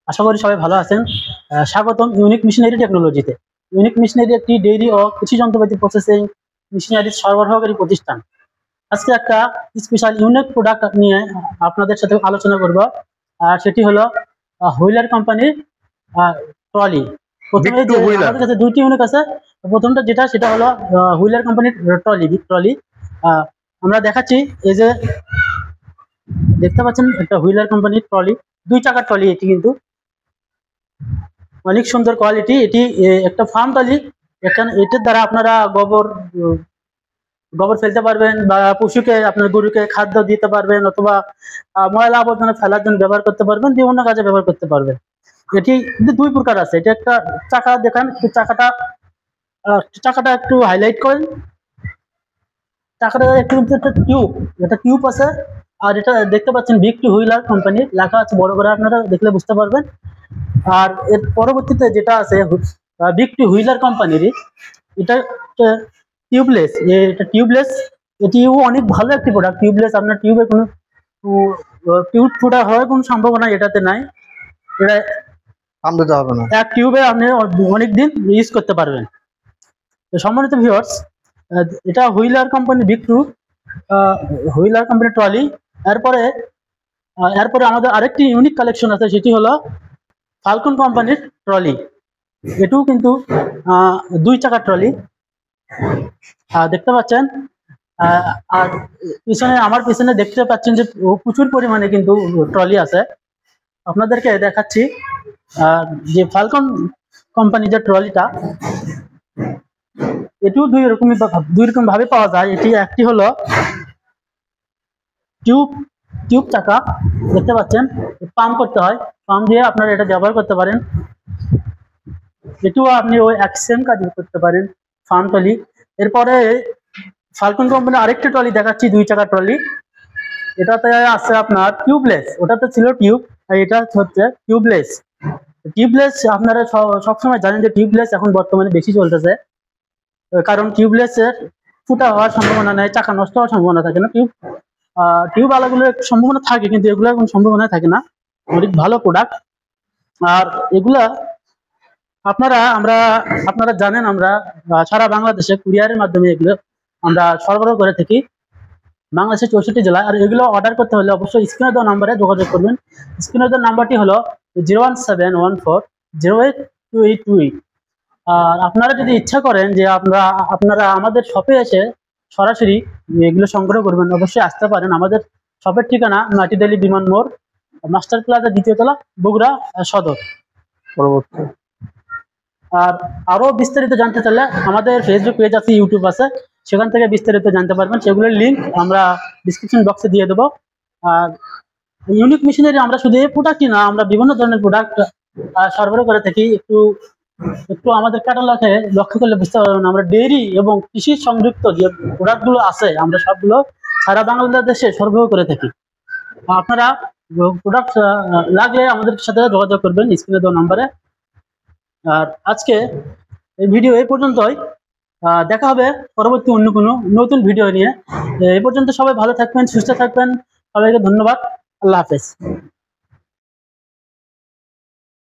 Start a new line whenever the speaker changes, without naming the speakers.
আশা করি সবাই ভালো আছেন। স্বাগতম ইউনিক মেশিনারি টেকনোলজিতে। ইউনিক মেশিনারি একটি ডেইরি ও কৃষি যন্ত্রপাতি প্রসেসিং মেশিনারি সরবরাহকারী প্রতিষ্ঠান। আজকে একটা স্পেশাল ইউনিক প্রোডাক্ট নিয়ে আপনাদের সাথে আলোচনা করব, আর সেটি হলো হুইলার কোম্পানির ট্রলি। প্রথমে আমাদের কাছে দুইটি ইউনিক আছে। প্রথমটা সেটা হলো হুইলার কোম্পানির ট্রলি, বিগ ট্রলি। আমরা দেখাচ্ছি, এই যে দেখতে পাচ্ছেন একটা হুইলার কোম্পানির ট্রলি, 2 চাকার ট্রলি। এটি কিন্তু অনেক সুন্দর কোয়ালিটি। এটি একটা ফার্ম ট্রলি। এটার দ্বারা আপনারা গোবর ফেলতে পারবেন, বা পশুকে আপনার গরুকে খাদ্য দিতে পারবেন, অথবা ময়লা আবর্জনা ফেলার জন্য ব্যবহার করতে পারবেন, বিভিন্ন কাজে ব্যবহার করতে পারবেন। এটি কিন্তু 2 প্রকার আছে। এটা একটা চাকা দেখান, চাকাটা একটু হাইলাইট করেন। চাকাটা একটু একটা টিউব আছে। আর এটা দেখতে পাচ্ছেন বিগ টু হুইলার কোম্পানি লেখা আছে বড় করে, আপনারা দেখলে বুঝতে পারবেন। আর এর পরবর্তীতে যেটা আছে বিগ টু হুইলার কোম্পানির, এটা টিউবলেস। এটা টিউবলেস, এটিও অনেক ভালো একটি প্রোডাক্ট। টিউবলেস, আপনার টিউবে কোনো টিউব ফুটা হওয়ার কোনো সম্ভাবনা এটাতে নাই। এটা হবে না, এক টিউবে আপনি অনেকদিন ইউজ করতে পারবেন। তো সম্মানিত ভিউয়ার্স, এটা wheeler company big two wheeler company trolley. এরপরে আমাদের আরেকটি ইউনিক কালেকশন আছে, সেটি হলো ফাল্কন কোম্পানির ট্রলি। এটাও কিন্তু 2 চাকার ট্রলি দেখতে পাচ্ছেন। আর আমার পিছনে দেখতে পাচ্ছেন যে প্রচুর পরিমাণে কিন্তু ট্রলি আছে। আপনাদেরকে দেখাচ্ছি যে ফাল্কন কোম্পানি যে ট্রলিটা, এটিও দুই রকম ভাবে পাওয়া যায়। একটি হলো টিউব চাকা, দেখতে পাচ্ছেন, পাম্প করতে হয়, পাম্প দিয়ে আপনারা এটা ব্যবহার করতে পারেন। এটিও আপনি ওই সেম কাজ করতে পারেন, ফার্ম ট্রলি। এরপরে ফাল্কন কোম্পানির আরেকটি ট্রলি দেখাচ্ছি, 2 চাকার ট্রলি। এটাতে আছে আপনার টিউবলেস, ওটাতে ছিল টিউব, আর এটা হচ্ছে টিউবলেস। আপনারা সবসময় জানেন যে টিউবলেস এখন বর্তমানে বেশি চলতেছে, কারণ টিউবলেসের ফুটা হওয়ার সম্ভাবনা নেই, চাকা নষ্ট হওয়ার সম্ভাবনা থাকে না। টিউব আলাগুলো একটু সম্ভাবনা থাকে, কিন্তু এগুলো কোনো সম্ভাবনা থাকে না। অনেক ভালো প্রোডাক্ট। আর এগুলা আপনারা জানেন, আমরা সারা বাংলাদেশে কুরিয়ারের মাধ্যমে এগুলো আমরা সরবরাহ করে থাকি, বাংলাদেশের 64 জেলায়। আর এগুলো অর্ডার করতে হলে অবশ্যই স্ক্রিনে দেওয়া নাম্বারে যোগাযোগ করবেন। স্ক্রিনে দেওয়া নাম্বারটি হলো 01714082828। আর আপনারা যদি ইচ্ছা করেন যে আপনারা আমাদের শপে এসে সরাসরি এগুলো সংগ্রহ করবেন, অবশ্যই আসতে পারেন। আমাদের শপের ঠিকানা মাটিডালি বিমান মোড়, মাস্টার প্লাজা, 2য় তলা, বগুড়া সদর। পরবর্তী আর আরো বিস্তারিত জানতে চাইলে আমাদের ফেসবুক পেজ আছে, ইউটিউব আছে, সেখান থেকে বিস্তারিত জানতে পারবেন। সেগুলোর লিঙ্ক আমরা ডিসক্রিপশন বক্সে দিয়ে দেবো। আর ইউনিক মেশিনারি আমরা শুধু এই প্রোডাক্টই না, আমরা বিভিন্ন ধরনের প্রোডাক্ট সরবরাহ করে থাকি। একটু আমাদের ক্যাটালগে লক্ষ্য করলে বুঝতে পারবেন, আমরা ডেইরি এবং কৃষি সংযুক্ত যে প্রোডাক্টগুলো আছে, আমরা সবগুলো সারা বাংলাদেশে সরবরাহ করে থাকি। আপনারা প্রোডাক্ট লাগলে আমাদের সাথে যোগাযোগ করবেন স্ক্রিনে দেওয়া নাম্বারে। আর আজকে এই ভিডিও এই পর্যন্তই। দেখা হবে পরবর্তী অন্য কোনো নতুন ভিডিও নিয়ে। এই পর্যন্ত সবাই ভালো থাকবেন, সুস্থ থাকবেন। সবাইকে ধন্যবাদ। আল্লাহ হাফেজ।